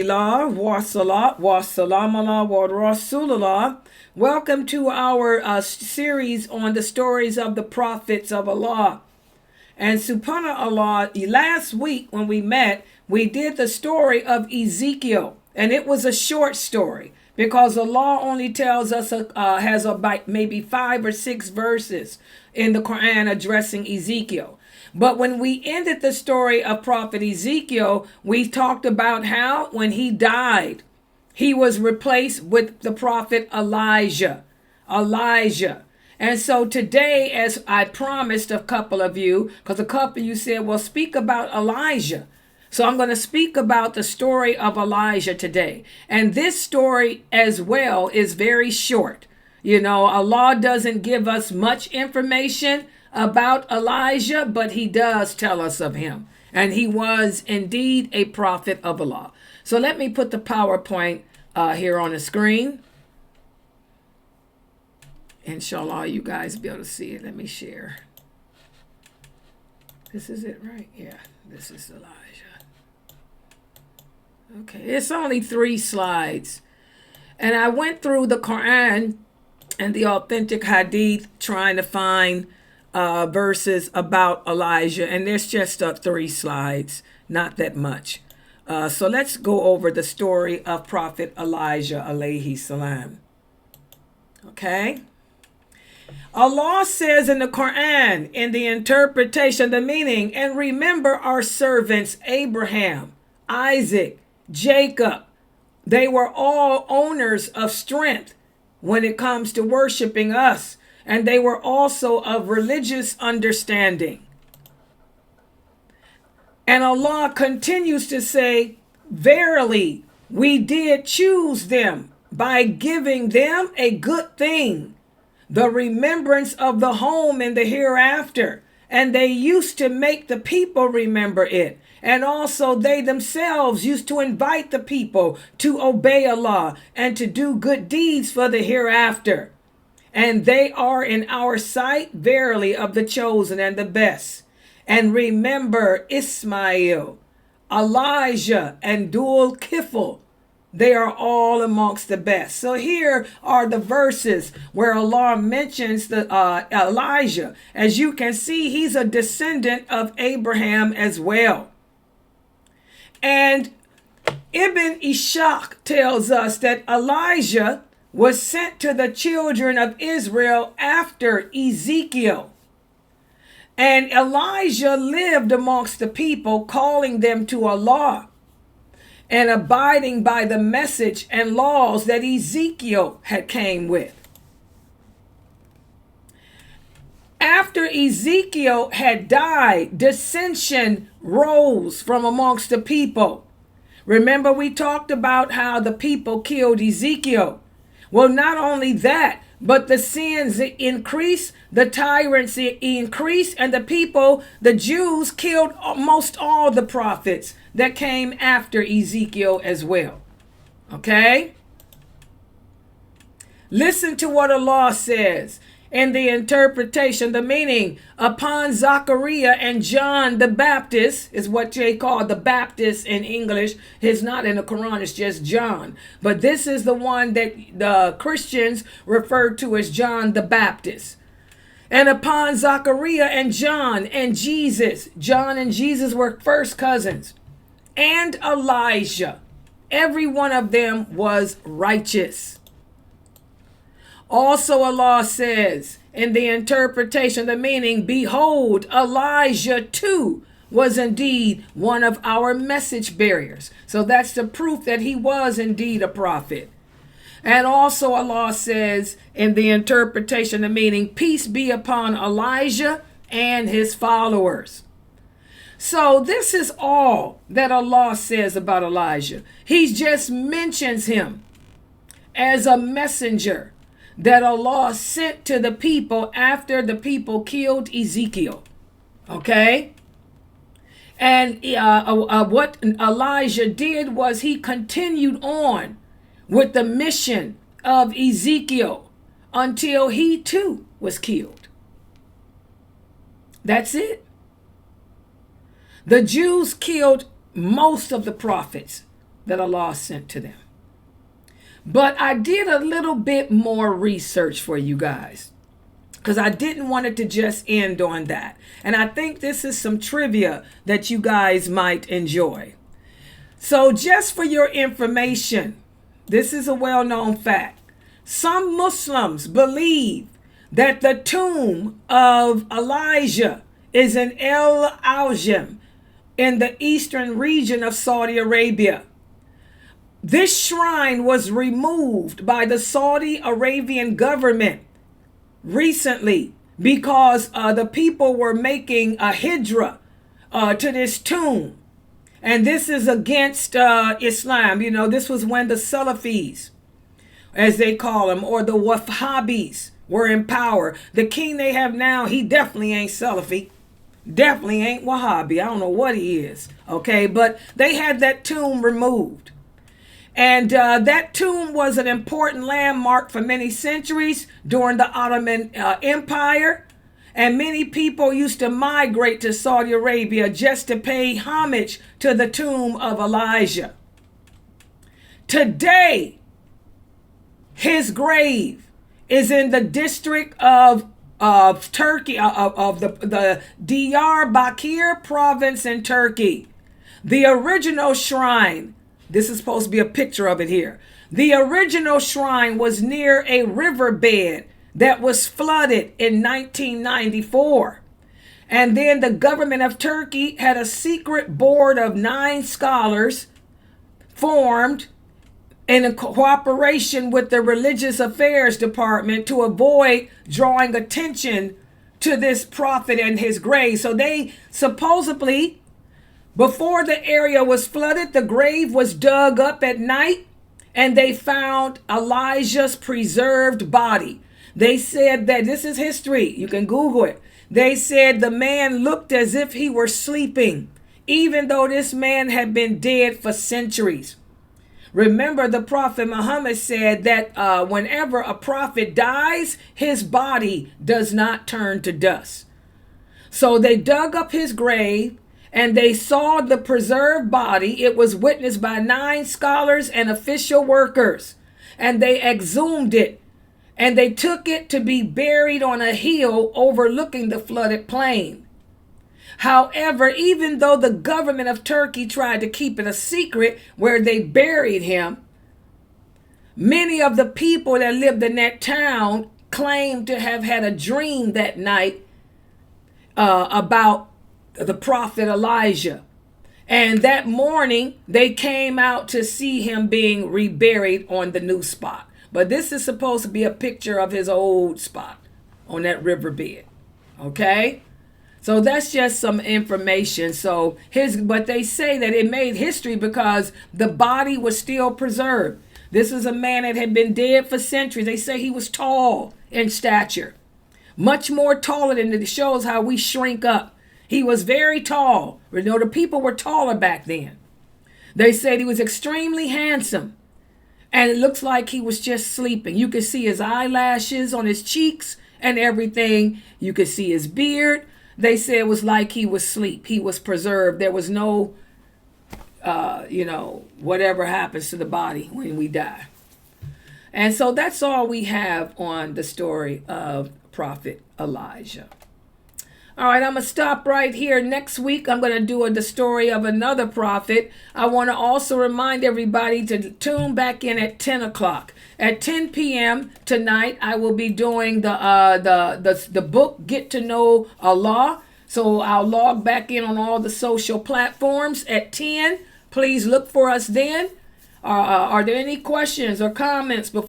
Alhamdulillah, wa salat, wa salam ala wa rasulullah. Welcome to our series on the stories of the prophets of Allah. And subhanAllah, last week when we met, we did the story of Ezekiel. And it was a short story because Allah only tells us, has about maybe 5 or 6 verses in the Quran addressing Ezekiel. But when we ended the story of Prophet Ezekiel, we talked about how when he died, he was replaced with the prophet Elijah. And so today, as I promised a couple of you, because a couple of you said, well, speak about Elijah. So I'm going to speak about the story of Elijah today. And this story as well is very short. You know, Allah doesn't give us much information about Elijah, but he does tell us of him. And he was indeed a prophet of Allah. So let me put the PowerPoint here on the screen. Inshallah, you guys be able to see it. Let me share. This is it, right? Yeah, this is Elijah. Okay, it's only 3 slides. And I went through the Quran and the authentic hadith trying to find verses about Elijah, and there's just 3 slides, not that much. So let's go over the story of Prophet Elijah alayhi salam. Okay. Allah says in the Quran, in the interpretation, the meaning, and remember our servants Abraham, Isaac, Jacob. They were all owners of strength when it comes to worshiping us. And they were also of religious understanding. And Allah continues to say, verily, we did choose them by giving them a good thing, the remembrance of the home in the hereafter. And they used to make the people remember it. And also they themselves used to invite the people to obey Allah and to do good deeds for the hereafter. And they are in our sight verily of the chosen and the best. And remember Ismail, Elijah, and Dul Kifl. They are all amongst the best. So here are the verses where Allah mentions the Elijah. As you can see, he's a descendant of Abraham as well. And Ibn Ishaq tells us that Elijah was sent to the children of Israel after Ezekiel. And Elijah lived amongst the people, calling them to Allah and abiding by the message and laws that Ezekiel had came with. After Ezekiel had died, dissension rose from amongst the people. Remember, we talked about how the people killed Ezekiel. Well, not only that, but the sins increased, the tyrants increased, and the people, the Jews, killed almost all the prophets that came after Ezekiel as well. Okay? Listen to what Allah says in the interpretation, the meaning. Upon Zachariah and John the Baptist, is what they call the Baptist in English. It's not in the Quran, it's just John. But this is the one that the Christians refer to as John the Baptist. And upon Zachariah and John and Jesus. John and Jesus were first cousins. And Elijah. Every one of them was righteous. Also, Allah says in the interpretation, the meaning, behold, Elijah too was indeed one of our message bearers. So that's the proof that he was indeed a prophet. And also Allah says in the interpretation, the meaning, peace be upon Elijah and his followers. So this is all that Allah says about Elijah. He just mentions him as a messenger that Allah sent to the people after the people killed Ezekiel. Okay? And what Elijah did was he continued on with the mission of Ezekiel until he too was killed. That's it. The Jews killed most of the prophets that Allah sent to them. But I did a little bit more research for you guys, because I didn't want it to just end on that. And I think this is some trivia that you guys might enjoy. So just for your information, this is a well-known fact. Some Muslims believe that the tomb of Elijah is in El Aljam in the eastern region of Saudi Arabia. This shrine was removed by the Saudi Arabian government recently because the people were making a hijrah to this tomb. And this is against Islam. You know, this was when the Salafis, as they call them, or the Wahhabis, were in power. The king they have now, he definitely ain't Salafi. Definitely ain't Wahhabi. I don't know what he is. Okay, but they had that tomb removed. And that tomb was an important landmark for many centuries during the Ottoman Empire. And many people used to migrate to Saudi Arabia just to pay homage to the tomb of Elijah. Today, his grave is in the district of Turkey, of the Diyarbakir province in Turkey. The original shrine, this is supposed to be a picture of it here. The original shrine was near a riverbed that was flooded in 1994. And then the government of Turkey had a secret board of 9 scholars formed in cooperation with the Religious Affairs Department to avoid drawing attention to this prophet and his grave. So they supposedly, before the area was flooded, the grave was dug up at night and they found Elijah's preserved body. They said that, this is history, you can Google it. They said the man looked as if he were sleeping, even though this man had been dead for centuries. Remember, the Prophet Muhammad said that whenever a prophet dies, his body does not turn to dust. So they dug up his grave and they saw the preserved body. It was witnessed by 9 scholars and official workers, and they exhumed it. And they took it to be buried on a hill overlooking the flooded plain. However, even though the government of Turkey tried to keep it a secret where they buried him, many of the people that lived in that town claimed to have had a dream that night about the prophet Elijah. And that morning, they came out to see him being reburied on the new spot. But this is supposed to be a picture of his old spot on that riverbed. Okay? So that's just some information. So but they say that it made history because the body was still preserved. This is a man that had been dead for centuries. They say he was tall in stature. Much more taller than it shows how we shrink up. He was very tall. You know, the people were taller back then. They said he was extremely handsome. And it looks like he was just sleeping. You could see his eyelashes on his cheeks and everything. You could see his beard. They said it was like he was asleep. He was preserved. There was no, whatever happens to the body when we die. And so that's all we have on the story of Prophet Elijah. All right, I'm going to stop right here. Next week, I'm going to do the story of another prophet. I want to also remind everybody to tune back in at 10 o'clock. At 10 p.m. tonight, I will be doing the book, Get to Know Allah. So I'll log back in on all the social platforms at 10. Please look for us then. Are there any questions or comments before?